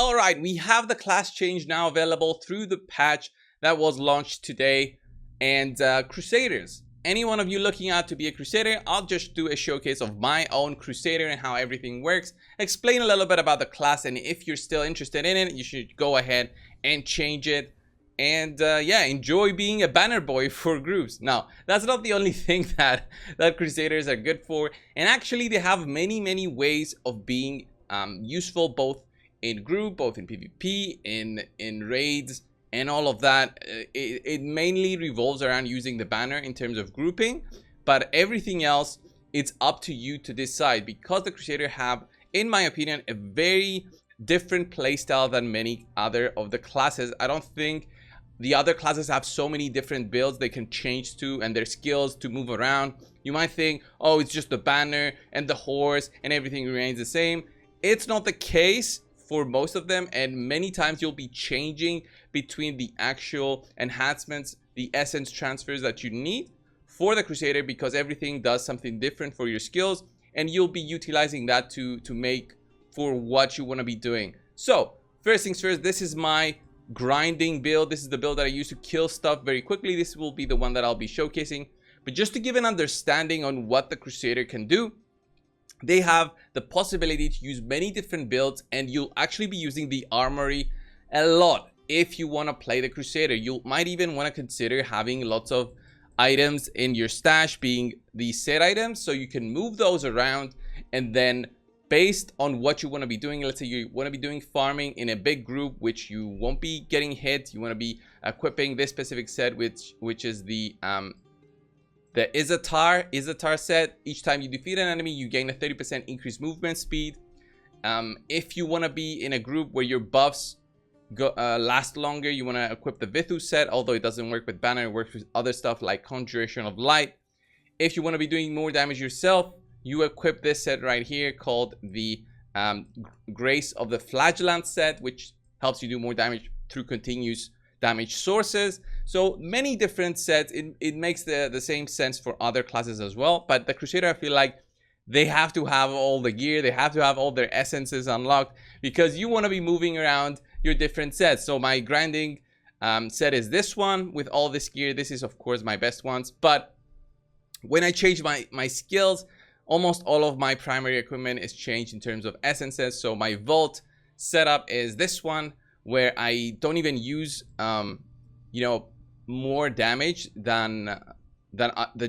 Alright, we have the class change now available through the patch that was launched today. And Crusaders, any one of you looking out to be a Crusader, I'll just do a showcase of my own Crusader and how everything works, explain a little bit about the class, and if you're still interested in it, you should go ahead and change it. And yeah, enjoy being a banner boy for groups. Now, that's not the only thing that Crusaders are good for. And actually, they have many ways of being useful, both in group, both in PvP, in raids, and all of that. It mainly revolves around using the banner in terms of grouping, but everything else, it's up to you to decide, because the Crusader have, in my opinion, a very different playstyle than many other of the classes. I don't think the other classes have so many different builds they can change to, and their skills to move around. You might think, oh, it's just the banner and the horse and everything remains the same. It's not the case for most of them, and many times you'll be changing between the actual enhancements, the essence transfers that you need for the Crusader, because everything does something different for your skills, and you'll be utilizing that to make for what you want to be doing. So first things first, this is my grinding build. This is the build that I use to kill stuff very quickly. This will be the one that I'll be showcasing. But just to give an understanding on what the Crusader can do, they have the possibility to use many different builds, and you'll actually be using the armory a lot if you want to play the Crusader. You might even want to consider having lots of items in your stash being the set items, so you can move those around, and then based on what you want to be doing, let's say you want to be doing farming in a big group, which you won't be getting hit, you want to be equipping this specific set, which is the Izatar set. Each time you defeat an enemy, you gain a 30% increased movement speed. If you want to be in a group where your buffs last longer, you want to equip the Vithu set, although it doesn't work with banner, it works with other stuff like Conjuration of Light. If you want to be doing more damage yourself, you equip this set right here called the Grace of the Flagellant set, which helps you do more damage through continuous damage sources. So many different sets. It makes the same sense for other classes as well, but the Crusader, I feel like they have to have all the gear, they have to have all their essences unlocked, because you want to be moving around your different sets. So my grinding set is this one with all this gear. This is of course my best ones, but when I change my skills, almost all of my primary equipment is changed in terms of essences. So my vault setup is this one, where I don't even use you know, more damage than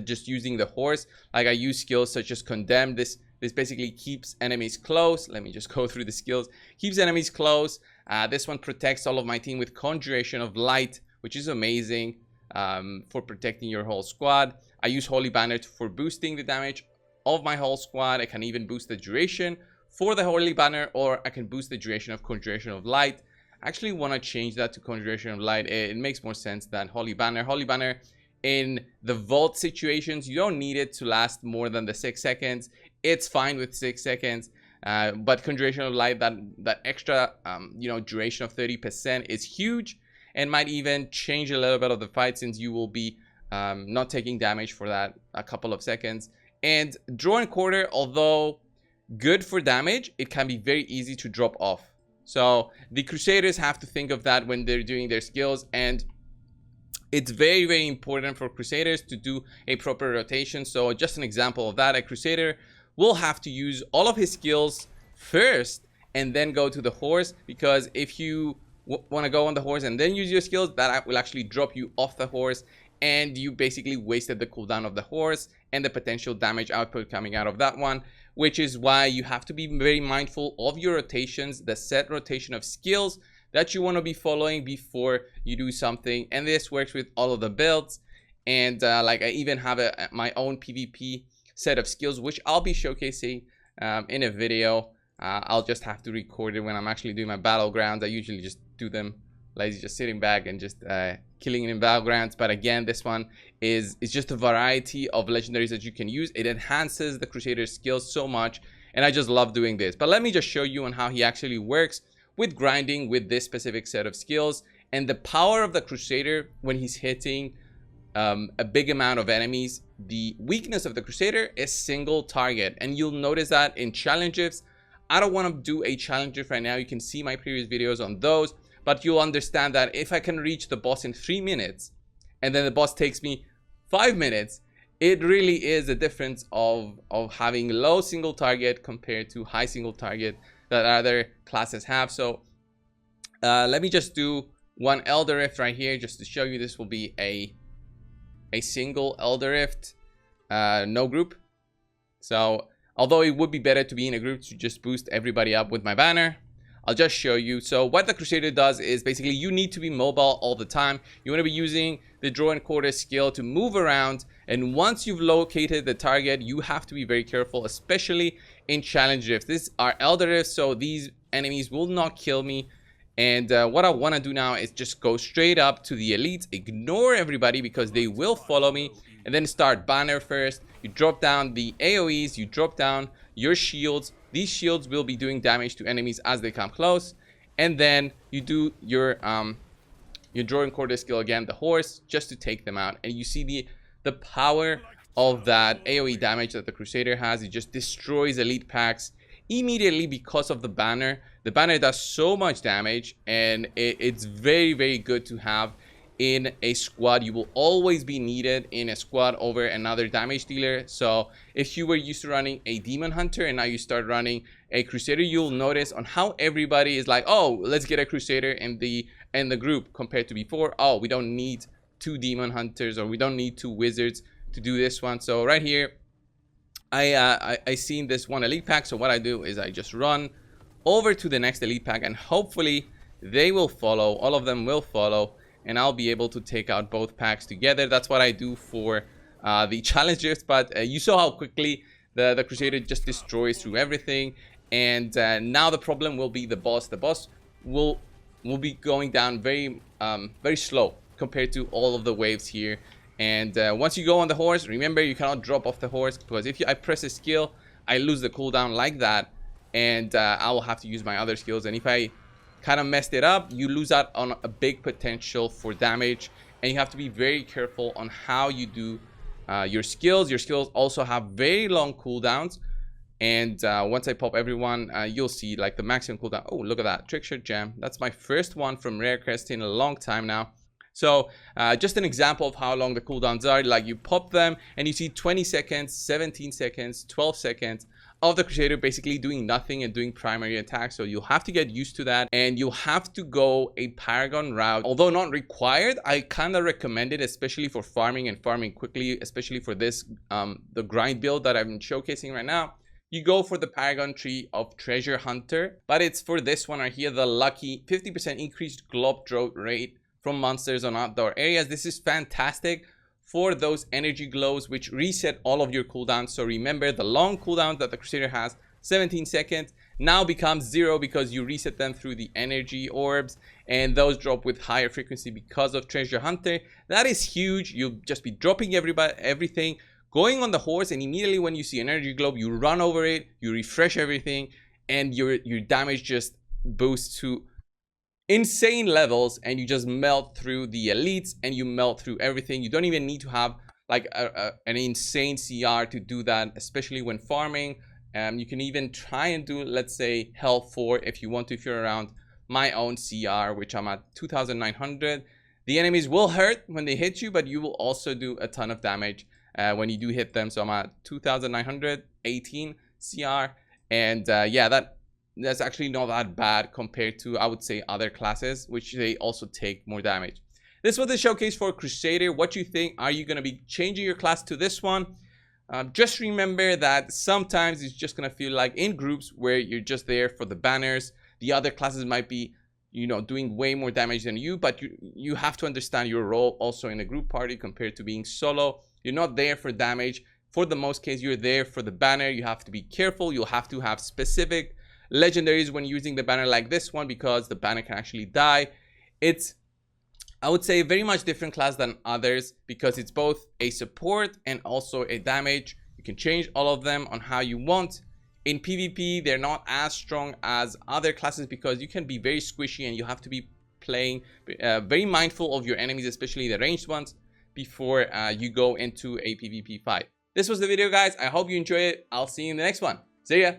just using the horse. Like I use skills such as Condemn. This basically keeps enemies close. Let me just go through the skills. Keeps enemies close. This one protects all of my team with Conjuration of Light, which is amazing for protecting your whole squad. I use Holy Banner for boosting the damage of my whole squad. I can even boost the duration for the Holy Banner, or I can boost the duration of Conjuration of Light. I actually want to change that to Conjuration of Light. It makes more sense than Holy Banner. Holy Banner, in the vault situations, you don't need it to last more than the 6 seconds. It's fine with 6 seconds. But Conjuration of Light, that extra you know, duration of 30% is huge, and might even change a little bit of the fight, since you will be not taking damage for that a couple of seconds. And Draw and Quarter, although good for damage, it can be very easy to drop off. So the Crusaders have to think of that when they're doing their skills, and it's very important for Crusaders to do a proper rotation. So just an example of that, a Crusader will have to use all of his skills first and then go to the horse, because if you want to go on the horse and then use your skills, that will actually drop you off the horse, and you basically wasted the cooldown of the horse and the potential damage output coming out of that one. Which is why you have to be very mindful of your rotations, the set rotation of skills that you want to be following before you do something. And this works with all of the builds. And like I even have my own PvP set of skills, which I'll be showcasing in a video. I'll just have to record it when I'm actually doing my battlegrounds. I usually just do them lazy, just sitting back and just killing in battlegrounds. But again, this one is just a variety of legendaries that you can use. It enhances the Crusader's skills so much, and I just love doing this. But let me just show you on how he actually works with grinding with this specific set of skills, and the power of the Crusader when he's hitting a big amount of enemies. The weakness of the Crusader is single target, and you'll notice that in challenges I don't want to do a challenge drift right now. You can see my previous videos on those, but you'll understand that if I can reach the boss in 3 minutes and then the boss takes me 5 minutes, it really is a difference of having low single target compared to high single target that other classes have. So let me just do one Elder Rift right here just to show you. This will be a single Elder Rift, no group. So although it would be better to be in a group to just boost everybody up with my banner, I'll just show you. So what the Crusader does is basically you need to be mobile all the time. You want to be using the draw and quarter skill to move around, and once you've located the target, you have to be very careful, especially in challenge rifts. These are Elder Rifts, so these enemies will not kill me. And what I want to do now is just go straight up to the elites, ignore everybody because they will follow me, and then start banner first. You drop down the AoEs, you drop down your shields. These shields will be doing damage to enemies as they come close, and then you do your draw and quarter skill again, the horse, just to take them out. And you see the power of that AoE damage that the Crusader has. It just destroys elite packs immediately because of the banner. The banner does so much damage, and it's very, very good to have in a squad. You will always be needed in a squad over another damage dealer. So if you were used to running a demon hunter and now you start running a Crusader, you'll notice on how everybody is like, oh, let's get a Crusader in the group, compared to before. Oh, we don't need 2 demon hunters, or we don't need 2 wizards to do this one. So right here, I seen this one elite pack. So what I do is I just run over to the next elite pack, and hopefully they will follow. All of them will follow, and I'll be able to take out both packs together. That's what I do for the challengers. But you saw how quickly the Crusader just destroys through everything. And now the problem will be the boss. The boss will be going down very very slow compared to all of the waves here. And once you go on the horse, remember you cannot drop off the horse, because if I press a skill, I lose the cooldown like that, and I will have to use my other skills. And if I kind of messed it up, you lose out on a big potential for damage, and you have to be very careful on how you do your skills. Your skills also have very long cooldowns, and once I pop everyone, you'll see like the maximum cooldown. Oh, look at that trickshot gem. That's my first one from Rare Crest in a long time now. So just an example of how long the cooldowns are. Like you pop them and you see 20 seconds, 17 seconds, 12 seconds of the Crusader basically doing nothing and doing primary attacks. So you'll have to get used to that, and you'll have to go a Paragon route. Although not required, I kind of recommend it, especially for farming and farming quickly, especially for this the grind build that I'm showcasing right now. You go for the Paragon tree of Treasure Hunter, but it's for this one right here, the lucky 50% increased globe drop rate from monsters on outdoor areas. This is fantastic for those energy glows which reset all of your cooldowns. So remember, the long cooldown that the Crusader has, 17 seconds, now becomes 0 because you reset them through the energy orbs, and those drop with higher frequency because of Treasure Hunter. That is huge. You'll just be dropping everything, going on the horse, and immediately when you see an energy globe, you run over it, you refresh everything, and your damage just boosts to insane levels, and you just melt through the elites and you melt through everything. You don't even need to have like an insane CR to do that, especially when farming. You can even try and do, let's say, health 4 if you want to, if you're around my own CR, which I'm at 2,900. The enemies will hurt when they hit you, but you will also do a ton of damage when you do hit them. So I'm at 2,918 CR, and yeah, that's actually not that bad compared to, I would say, other classes, which they also take more damage. This was the showcase for Crusader. What you think? Are you going to be changing your class to this one? Just remember that sometimes it's just going to feel like in groups where you're just there for the banners. The other classes might be, you know, doing way more damage than you, but you have to understand your role also in a group party compared to being solo. You're not there for damage. For the most case, you're there for the banner. You have to be careful. You'll have to have specific legendaries when using the banner like this one, because the banner can actually die. It's, I would say, very much different class than others because it's both a support and also a damage. You can change all of them on how you want. In PvP, they're not as strong as other classes because you can be very squishy and you have to be playing very mindful of your enemies, especially the ranged ones, before you go into a PvP fight. This was the video, guys. I hope you enjoy it. I'll see you in the next one. See ya.